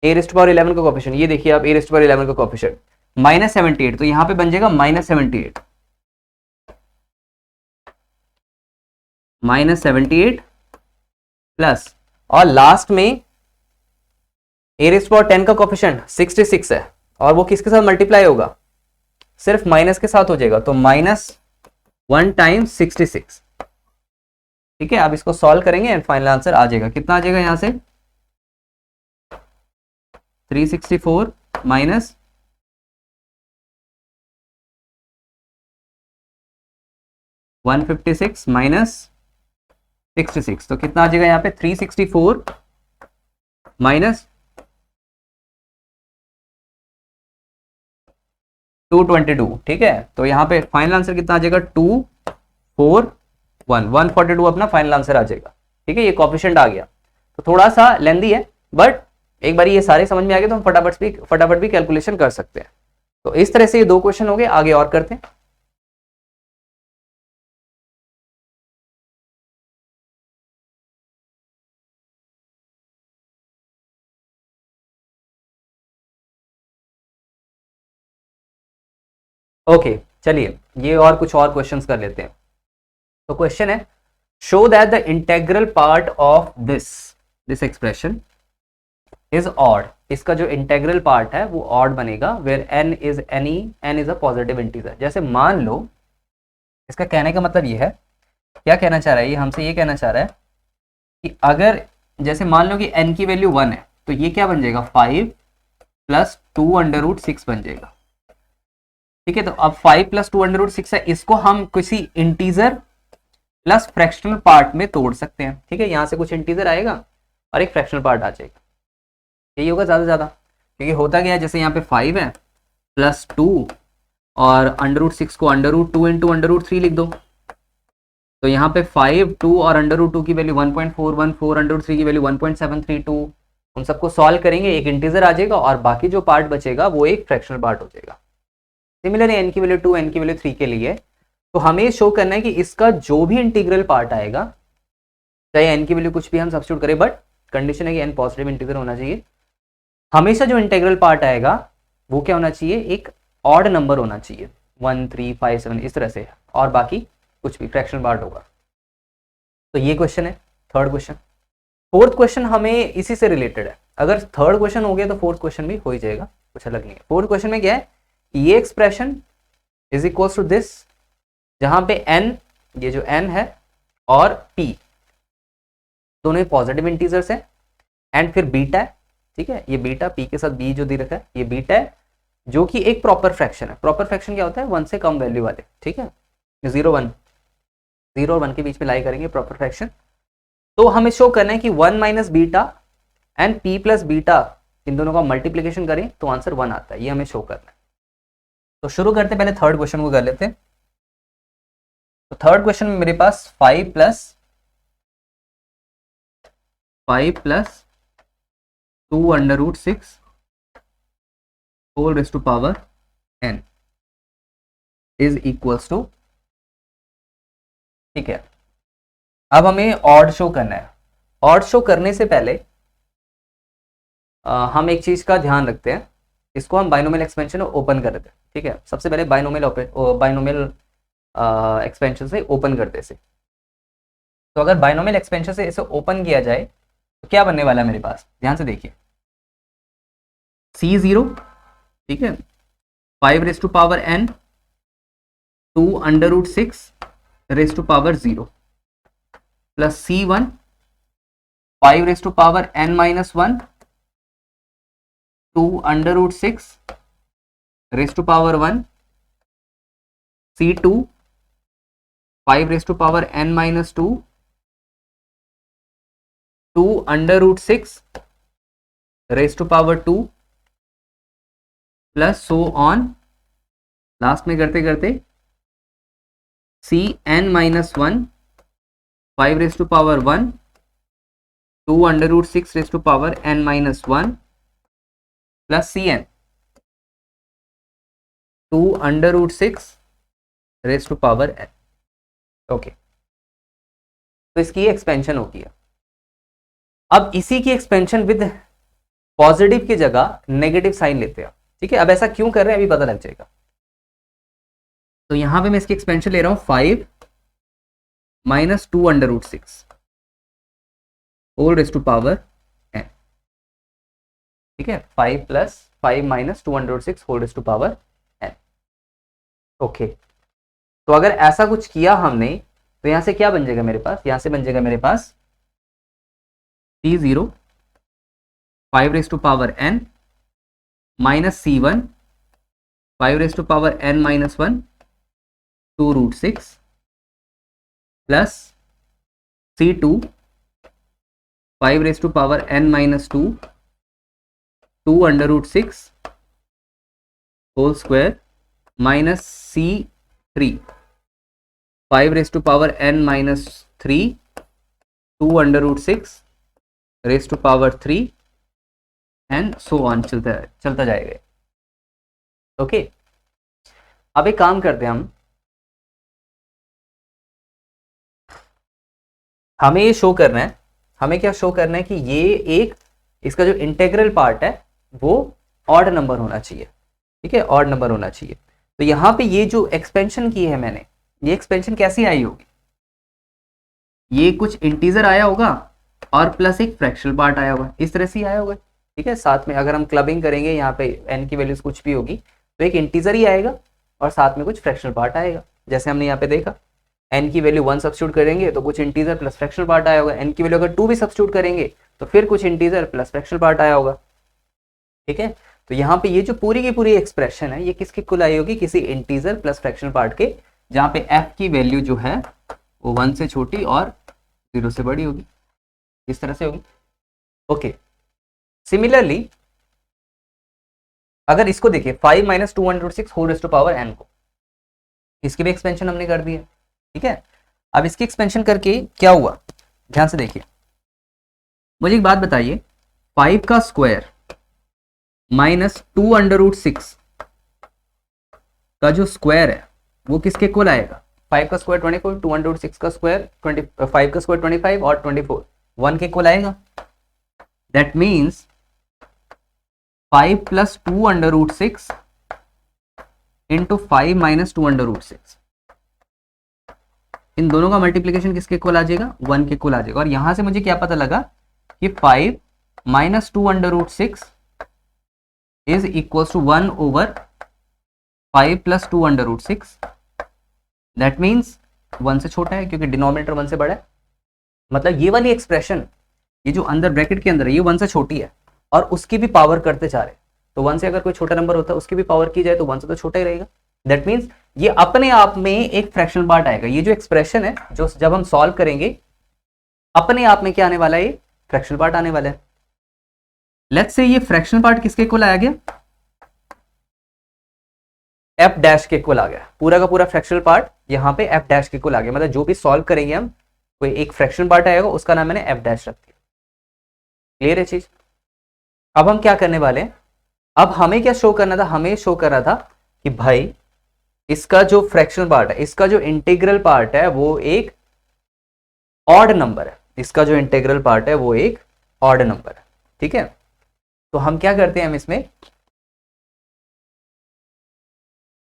ए रेस्ट पावर 11 का कोएफिशिएंट ये देखिए आप, ए रेस्ट पावर 11 का कोएफिशिएंट -78, तो यहाँ पे बन जाएगा -78 प्लस, और लास्ट में ए रेस्ट पावर 10 का कोएफिशिएंट 66 है, और वो किसके साथ मल्टीप्लाई होगा, सिर्फ माइनस के साथ हो जाएगा, तो -1 टाइम्स 66, ठीक है। आप इसको सॉल्व करेंगे एंड फाइनल आंसर आ जाएगा, कितना आ जाएगा यहाँ से 364 माइनस 156 माइनस 66, तो कितना आ जाएगा यहाँ पे 364 माइनस 222, ठीक है। तो यहाँ पे फाइनल आंसर कितना आ जाएगा 142 अपना फाइनल आंसर आ जाएगा, ठीक है। ये कोएफिशिएंट आ गया, तो थोड़ा सा लेंदी है, बट एक बार ये सारे समझ में आ गए तो हम फटाफट भी कैलकुलेशन कर सकते हैं। तो इस तरह से ये 2 क्वेश्चन हो गए, आगे और करते हैं। ओके चलिए ये और कुछ और क्वेश्चंस कर लेते हैं। तो क्वेश्चन है, show that the integral part of this expression is odd. इसका जो इंटेग्रल पार्ट है वो ऑड बनेगा, where n is a positive integer. जैसे मान लो, इसका कहने का मतलब ये है, क्या कहना चाह रहा है ये हमसे, ये कहना चाह रहा है कि अगर जैसे मान लो कि n की वैल्यू 1 है, तो ये क्या बन जाएगा 5 प्लस 2√6 बन जाएगा, ठीक है। तो अब 5 प्लस 2√6 है, इसको हम किसी इंटीजर प्लस फ्रैक्शनल पार्ट में तोड़ सकते हैं, ठीक है। यहां से कुछ इंटीजर आएगा और एक फ्रैक्शनल पार्ट आ जाएगा, यही होगा ज्यादा से ज्यादा, क्योंकि होता क्या है, जैसे यहाँ पे 5 है प्लस 2 और √6 को √2 इंटू √3 लिख दो, तो यहाँ पे 5, 2 और √2 की वैल्यू 1.414, √3 की वैल्यू 1.732, उन सबको सॉल्व करेंगे, एक इंटीजर आ जाएगा और बाकी जो पार्ट बचेगा वो एक फ्रैक्शनल पार्ट हो जाएगा। सिमिलरली n की वैल्यू 2, n की वैल्यू 3 के लिए, तो हमें शो करना है कि इसका जो भी इंटीग्रल पार्ट आएगा, चाहे n की वैल्यू कुछ भी हम सब्स्टिट्यूट करें, बट कंडीशन है कि n पॉजिटिव इंटीजर होना चाहिए। हमेशा जो इंटीग्रल पार्ट आएगा वो क्या होना चाहिए, एक ऑड नंबर होना चाहिए, 1, 3, 5, 7 इस तरह से, और बाकी कुछ भी फ्रैक्शनल पार्ट होगा। तो ये क्वेश्चन है थर्ड क्वेश्चन। फोर्थ क्वेश्चन हमें इसी से रिलेटेड है, अगर थर्ड क्वेश्चन हो गया तो फोर्थ क्वेश्चन भी हो ही जाएगा, कुछ अलग नहीं है। फोर्थ क्वेश्चन में क्या है, ये expression is equal to this, जहां पे n, ये जो n है और p दोनों ही पॉजिटिव इंटीजर्स है, एंड फिर बीटा है, ठीक है। ये बीटा, p के साथ b जो दे रखा है, ये बीटा है जो कि एक प्रॉपर फ्रैक्शन है। प्रॉपर फ्रैक्शन क्या होता है, 1 से कम वैल्यू वाले, ठीक है। 0 और 1 के बीच में लाई करेंगे प्रॉपर फ्रैक्शन। तो हमें शो करना है कि 1 minus beta and p plus beta, इन दोनों का मल्टीप्लीकेशन करें तो आंसर 1 आता है, ये हमें शो करना है। तो शुरू करते, पहले थर्ड क्वेश्चन को कर लेते हैं। तो थर्ड क्वेश्चन में मेरे पास 5 plus 2√6 whole raise to power n is equals to, ठीक है। अब हमें ऑड शो करना है। ऑड शो करने से पहले हम एक चीज का ध्यान रखते हैं, इसको हम बाइनोमियल एक्सपेंशन ओपन कर देते हैं, ठीक है। सबसे पहले बाइनोमियल एक्सपेंशन से ओपन करते हैं। तो अगर बाइनोमियल एक्सपेंशन से इसे ओपन किया जाए तो क्या बनने वाला है मेरे पास, ध्यान से देखिए। C0, ठीक है, 5 raise to power n 2√6 raise to power 0 plus C1 5 raise to power n-1 2√6 raise to power 1 C2 5 raise to power n-2 2√6 raise to power 2 plus so on, last में करते करते Cn-1 5 raise to power 1 2√6 raise to power n-1 plus Cn 2√6 raise to power n। Okay, तो इसकी expansion होती है। अब इसी की एक्सपेंशन विद पॉजिटिव की जगह नेगेटिव साइन लेते हैं, ठीक है। अब ऐसा क्यों कर रहे हैं अभी पता लग जाएगा। तो यहां पे मैं इसकी एक्सपेंशन ले रहा हूं 5 minus 2√6 whole raise to power n, ठीक है। 5 plus 5 minus 2√6 whole raise to power n। Okay, तो अगर ऐसा कुछ किया हमने तो यहां से क्या बन जाएगा मेरे पास, यहां से बन जाएगा मेरे पास C0 5 raise to power n minus C1 5 raise to power n-1 2√6 plus C2 5 raise to power n-2 2√6 whole square minus C3 5 raise to power n-3 2√6 raise to power 3 and so on, चलता जाएगा। Okay, अब एक काम करते हैं हमें ये show करना है, हमें क्या शो करना है कि ये एक, इसका जो इंटेग्रल पार्ट है वो ऑड नंबर होना चाहिए, ठीक है, ऑड नंबर होना चाहिए। तो यहाँ पे ये जो एक्सपेंशन की है मैंने, ये एक्सपेंशन कैसी आई होगी, ये कुछ इंटीजर आया होगा और प्लस एक फ्रैक्शनल पार्ट आया होगा, इस तरह से ही आया होगा, ठीक है। साथ में अगर हम क्लबिंग करेंगे यहाँ पे n की वैल्यूज कुछ भी होगी तो एक इंटीजर ही आएगा और साथ में कुछ फ्रैक्शनल पार्ट आएगा। जैसे हमने यहाँ पे देखा n की वैल्यू 1 सब्स्टिट्यूट करेंगे तो कुछ इंटीजर प्लस फ्रैक्शनल पार्ट आया होगा, n की वैल्यू अगर 2 भी सब्स्टिट्यूट करेंगे तो फिर कुछ इंटीजर प्लस फ्रैक्शनल पार्ट आया होगा, ठीक है। तो यहाँ पे ये जो पूरी की पूरी एक्सप्रेशन है ये किसके कुल आई होगी, किसी इंटीजर प्लस फ्रैक्शनल पार्ट के, जहाँ पे f की वैल्यू जो है वो 1 से छोटी और 0 से बड़ी होगी, इस तरह से होगी। ओके, सिमिलरली अगर इसको देखिए 5 minus 2/6 whole raise to power n को, इसकी भी एक्सपेंशन हमने कर दी है, ठीक है। अब इसकी एक्सपेंशन करके क्या हुआ, ध्यान से देखिए। मुझे एक बात बताइए, 5 का स्क्वायर माइनस 2/6 का जो स्क्वायर है वो किसके कुल आएगा, 5 का स्क्वायर 24, 2/6 का स्क्वायर 5 का स्क्वायर 25 और 24 1 के कुल आएगा। That means 5 plus 2/6 into 5 minus 2/6, इन दोनों का मल्टीप्लीकेशन किसके कुल आ जाएगा, 1 के कुल आ जाएगा। और यहां से मुझे क्या पता लगा कि 5 minus 2/6 is equal to 1 over 5 plus 2/6। That means 1 से छोटा है क्योंकि डिनोमिनेटर 1 से बड़ा है, मतलब ये वाली एक्सप्रेशन, ये जो अंदर ब्रैकेट के अंदर है ये 1 से छोटी है और उसकी भी पावर करते जा रहे। तो 1 से अगर कोई छोटा नंबर होता है उसकी भी पावर की जाए तो 1 से तो छोटा ही रहेगा। दैट मीन्स ये अपने आप में एक फ्रैक्शनल पार्ट आएगा। ये जो एक्सप्रेशन है जो जब हम सॉल्व करेंगे अपने आप में क्या आने वाला है, ये फ्रैक्शनल पार्ट आने वाला है। लेट्स से ये फ्रैक्शनल पार्ट किसके कुल आ गया, एफ डैश के कुल आ गया, पूरा का पूरा फ्रैक्शनल पार्ट यहाँ पे एफ डैश के कुल आ गया। मतलब जो भी सॉल्व करेंगे हम, कोई एक फ्रैक्शनल पार्ट आएगा उसका नाम मैंने एफ डैश रख दिया। क्लियर है चीज। अब हम क्या करने वाले हैं, अब हमें क्या शो करना था, हमें शो करना था कि भाई इसका जो फ्रैक्शनल पार्ट है, इसका जो इंटीग्रल पार्ट है वो एक ऑड नंबर है, इसका जो इंटीग्रल पार्ट है वो एक ऑड नंबर है। ठीक है, तो हम क्या करते हैं, हम इसमें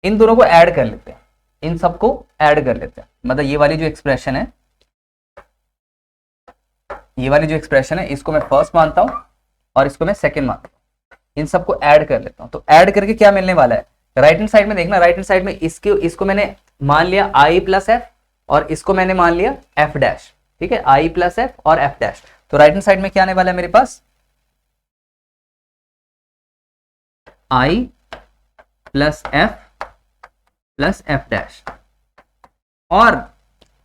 इन दोनों को ऐड कर लेते हैं, इन सबको ऐड कर लेते हैं। मतलब ये वाली जो एक्सप्रेशन है, ये वाली जो एक्सप्रेशन है इसको मैं फर्स्ट मानता हूं और इसको मैं सेकंड मानता हूं, इन सबको ऐड कर लेता हूं। तो ऐड करके क्या मिलने वाला है, राइट हैंड साइड में देखना, राइट हैंड साइड में इसको मैंने मान लिया आई प्लस एफ और इसको मैंने मान लिया एफ डैश। ठीक है, आई प्लस एफ और एफ डैश। तो राइट हैंड साइड में क्या आने वाला है मेरे पास, आई प्लस एफ डैश, और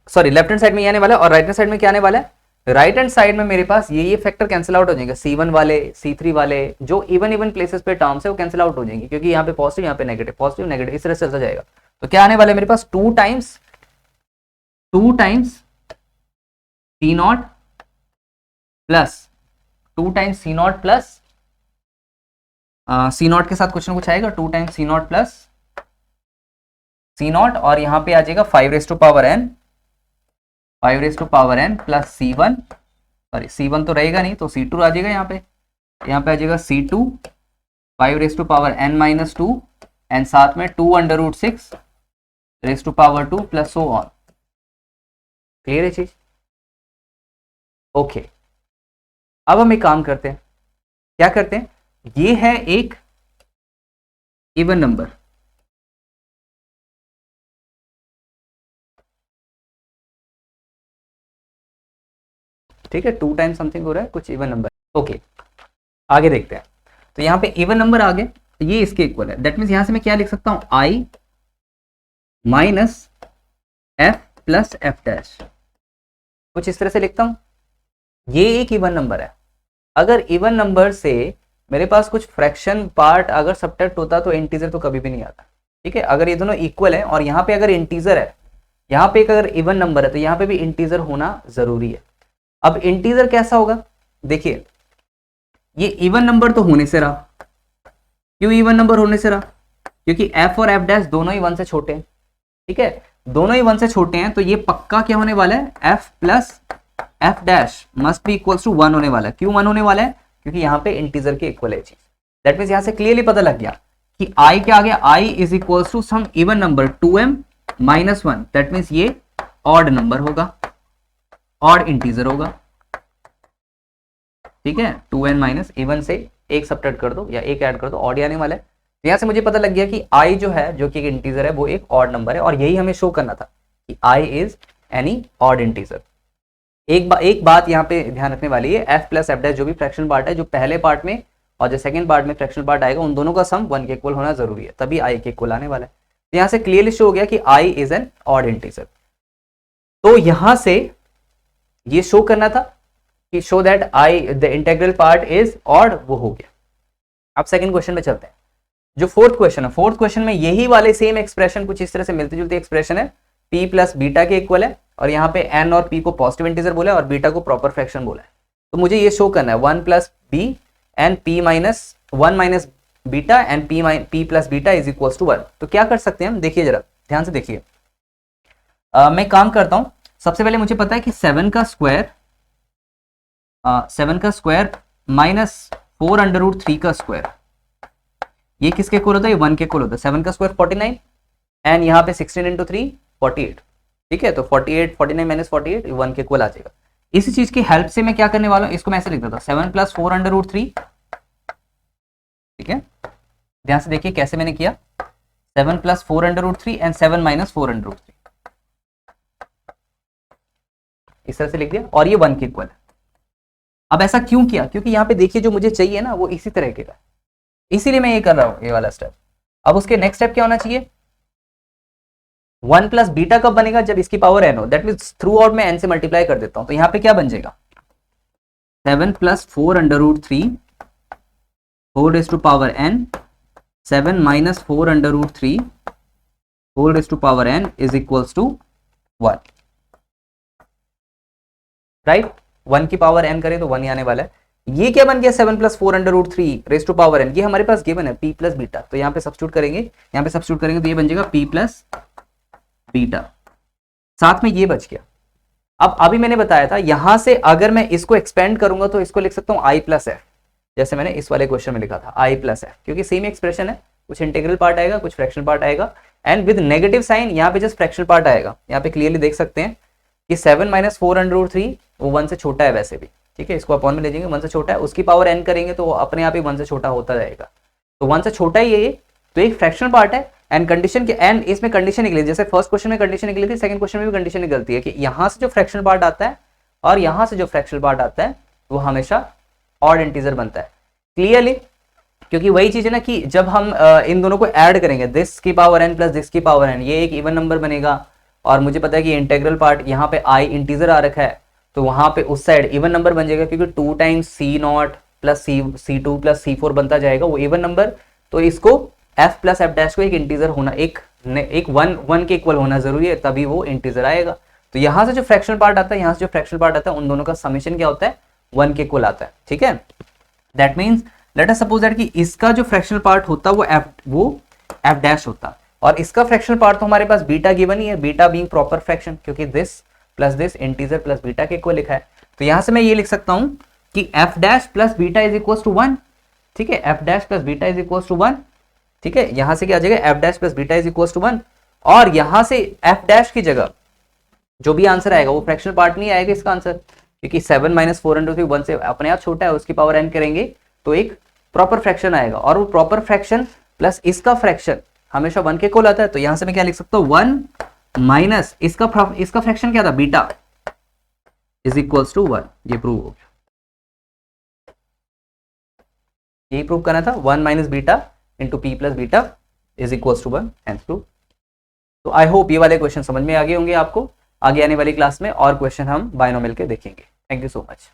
सॉरी लेफ्ट हैंड साइड में ये आने वाला है, और राइट हैंड साइड में क्या आने वाला है, राइट हैंड साइड में मेरे पास ये फैक्टर कैंसिल आउट हो जाएंगे, C1 वाले C3 वाले जो इवन प्लेसेस पे टर्म्स है वो कैंसिल आउट हो जाएंगे, क्योंकि यहाँ पे पॉजिटिव यहाँ पे नेगेटिव, पॉजिटिव नेगेटिव इस तरह से चलता जाएगा। तो क्या आने वाला है मेरे पास, two times C not plus C not के साथ कुछ ना कुछ आएगा, 2 times C not plus C not, और यहाँ पे आ जाएगा 5 raise to power n plus C1, sorry C1 तो रहेगा नहीं तो C2 आ जाएगा, यहाँ पे आ जाएगा C2 5 raise to power n minus 2 and साथ में 2√6 raise to power 2 plus so on. Clear है चीज? ओके, अब हम एक काम करते हैं, क्या करते हैं, ये है एक इवन नंबर, ठीक है, 2 टाइम समथिंग हो रहा है कुछ इवन नंबर। ओके, आगे देखते हैं। तो यहाँ पे इवन नंबर आ गए, तो ये इसके इक्वल है, दैट मीन्स यहां से मैं क्या लिख सकता हूं, I minus F plus F dash, कुछ इस तरह से लिखता हूं। ये एक इवन नंबर है, अगर इवन नंबर से मेरे पास कुछ फ्रैक्शन पार्ट अगर सब्ट्रैक्ट होता तो इंटीजर तो कभी भी नहीं आता। ठीक है, अगर ये दोनों इक्वल है और यहाँ पे अगर इंटीजर है, यहाँ पे अगर इवन नंबर है तो यहाँ पे भी इंटीजर होना जरूरी है। अब इंटीजर कैसा होगा, देखिए ये इवन नंबर तो होने से रहा, क्यों इवन नंबर होने से रहा, क्योंकि एफ और एफ डैश दोनों ही 1 से छोटे हैं। ठीक है, दोनों ही 1 से छोटे हैं, तो ये पक्का क्या होने वाला है, f plus F dash must be equals to 1 होने वाला है। क्यों 1 होने वाला है, क्योंकि यहाँ पे इंटीजर के इक्वल है चीज। दैट मीन्स यहाँ से क्लियरली पता लग गया कि आई क्या आ गया, I is equals to some even number 2m minus 1, that means ये ऑड नंबर होगा, ऑड इंटीजर होगा। ठीक है, 2n माइनस इवन से एक सब्ट्रैक्ट कर दो या एक ऐड कर दो, ऑड आने वाला है। यहां से मुझे पता लग गया कि i जो है, जो कि एक इंटीजर है, वो एक ऑड नंबर है, और यही हमें शो करना था कि i is any odd integer. एक बात यहाँ पे ध्यान रखने वाली है, f प्लस एफ डैश जो भी फ्रैक्शन पार्ट है, जो पहले पार्ट में और जो सेकंड पार्ट में फ्रैक्शन पार्ट आएगा, उन दोनों का सम 1 के इक्वल होना जरूरी है, तभी i के इक्वल आने वाला है। तो यहाँ से क्लियरली शो हो गया कि i is an odd integer. तो यहां से ये शो करना था कि show that i the integral part is odd, वो हो गया। अब सेकंड क्वेश्चन में चलते हैं, जो फोर्थ क्वेश्चन है। फोर्थ क्वेश्चन में यही वाले सेम एक्सप्रेशन, कुछ इस तरह से मिलती जुलती एक्सप्रेशन है, p प्लस बीटा के इक्वल है, और यहाँ पे n और p को पॉजिटिव इंटीजर बोला है और बीटा को प्रॉपर फ्रैक्शन बोला है। तो मुझे ये शो करना है 1 plus b and p minus 1 minus beta and p plus beta is equal to 1। तो क्या कर सकते हैं हम, देखिए जरा ध्यान से देखिए। मैं काम करता हूं, सबसे पहले मुझे पता है कि 7 का स्क्वायर माइनस 4√3 का स्क्वायर, ये किसके इक्वल होता है, ये 1 के इक्वल होता है। 7 का स्क्वायर 49 एंड यहाँ पे 16 इंटू 3 48। ठीक है, तो 49 माइनस 48 1 के इक्वल आ जाएगा। इसी चीज की हेल्प से मैं क्या करने वाला हूँ, इसको मैं ऐसे लिख देता हूँ 7 प्लस 4√3। ठीक है, ध्यान से देखिए कैसे मैंने किया, 7 प्लस 4√3 एंड 7 माइनस 4√3, इस तरह से लिख दिया, और ये 1 के इक्वल है। अब ऐसा क्यों किया, क्योंकि यहाँ पे देखिए जो मुझे चाहिए ना वो इसी तरह के का, इसीलिए मैं ये कर रहा हूँ, ये वाला स्टेप। अब उसके नेक्स्ट स्टेप क्या होना चाहिए, 1 प्लस बीटा कब बनेगा, जब इसकी पावर n हो, दैट मीन्स थ्रू आउट में n से मल्टीप्लाई कर देता हूं। तो यहाँ पे क्या बन जाएगा, 7 plus 4√3 whole raise to power n, 7 minus 4√3 whole raise to power n is equals to 1। Right, 1 की पावर n करें तो 1 ही आने वाला है। ये क्या बन गया 7 + 4√3 रेज टू पावर n, ये हमारे पास गिवन है p + बीटा, तो यहाँ पे सब्स्टिट्यूट करेंगे, यहाँ पे सब्स्टिट्यूट करेंगे तो ये बन जाएगा p + बीटा, साथ में ये बच गया। अब अभी मैंने बताया था यहां से अगर मैं इसको एक्सपेंड करूंगा तो इसको लिख सकता हूं i + f, जैसे मैंने इस वाले क्वेश्चन में लिखा था i + f, क्योंकि सेम एक्सप्रेशन है, कुछ इंटीग्रल पार्ट आएगा कुछ फ्रैक्शनल पार्ट आएगा, एंड विद नेगेटिव साइन यहाँ पे जस्ट फ्रैक्शनल पार्ट आएगा। यहाँ पे क्लियरली देख सकते हैं कि 7 - 4√3 वो 1 से छोटा है वैसे भी, ठीक है, इसको अपॉन में ले जाएंगे, 1 से छोटा है, उसकी पावर n करेंगे तो वो अपने आप ही 1 से छोटा होता जाएगा, तो 1 से छोटा ही है ये, तो एक फ्रैक्शनल पार्ट है। एंड कंडीशन के एंड इसमें कंडीशन निकली, जैसे फर्स्ट क्वेश्चन में कंडीशन निकली थी, सेकंड क्वेश्चन में भी कंडीशन निकलती है कि यहां से जो फ्रैक्शनल पार्ट आता है और यहां से जो फ्रैक्शनल पार्ट आता है वो हमेशा ऑड इंटीजर बनता है। क्लियरली, क्योंकि वही चीज है ना कि जब हम इन दोनों को ऐड करेंगे, दिस की पावर n + दिस की पावर n, ये एक इवन नंबर बनेगा, और मुझे पता है कि इंटीग्रल पार्ट यहाँ पे i इंटीजर आ रखा है, तो वहां पे उस साइड इवन नंबर बन जाएगा, क्योंकि 2 × c0 + c2 + c4 बनता जाएगा, वो इवन नंबर, तो इसको f + f' को एक इंटीजर होना, एक 1 के इक्वल होना जरूरी है, तभी वो इंटीजर आएगा। तो यहां से जो फ्रैक्शनल पार्ट आता है, यहां से जो फ्रैक्शनल पार्ट आता है, उन दोनों का समेशन क्या होता है, 1 के इक्वल आता है, ठीक है। That means let us suppose that कि इसका जो फ्रैक्शनल पार्ट होता है वो f' होता, और इसका फ्रैक्शनल पार्ट तो हमारे पास बीटा गिवन ही है, बीटा बीइंग प्रॉपर फ्रैक्शन, क्योंकि दिस + दिस इंटीजर + बीटा के इक्वल लिखा है, तो यहां से मैं ये लिख सकता हूं कि f' + बीटा = 1, ठीक है, f' + बीटा = 1, ठीक है, यहां से क्या आ जाएगा, f' + बीटा = 1, और यहां से f' की जगह जो भी आंसर आएगा वो फ्रैक्शनल पार्ट नहीं आएगा इसका आंसर, क्योंकि 7 - 4√3 1 से अपने आप छोटा है, उसकी पावर n करेंगे तो एक प्रॉपर फ्रैक्शन आएगा, और वो प्रॉपर फ्रैक्शन प्लस इसका फ्रैक्शन हमेशा 1 के इक्वल आता है, तो यहां से मैं क्या लिख सकता हूं, 1 - इसका फ्रैक्शन क्या था, बीटा = 1, ये प्रूव हो गया, यही प्रूव करना था, 1 - beta × p + beta = 1, hence prove. तो आई होप ये वाले क्वेश्चन समझ में आ गए होंगे आपको। आगे आने वाली क्लास में और क्वेश्चन हम बायनोमियल के देखेंगे। Thank you so much.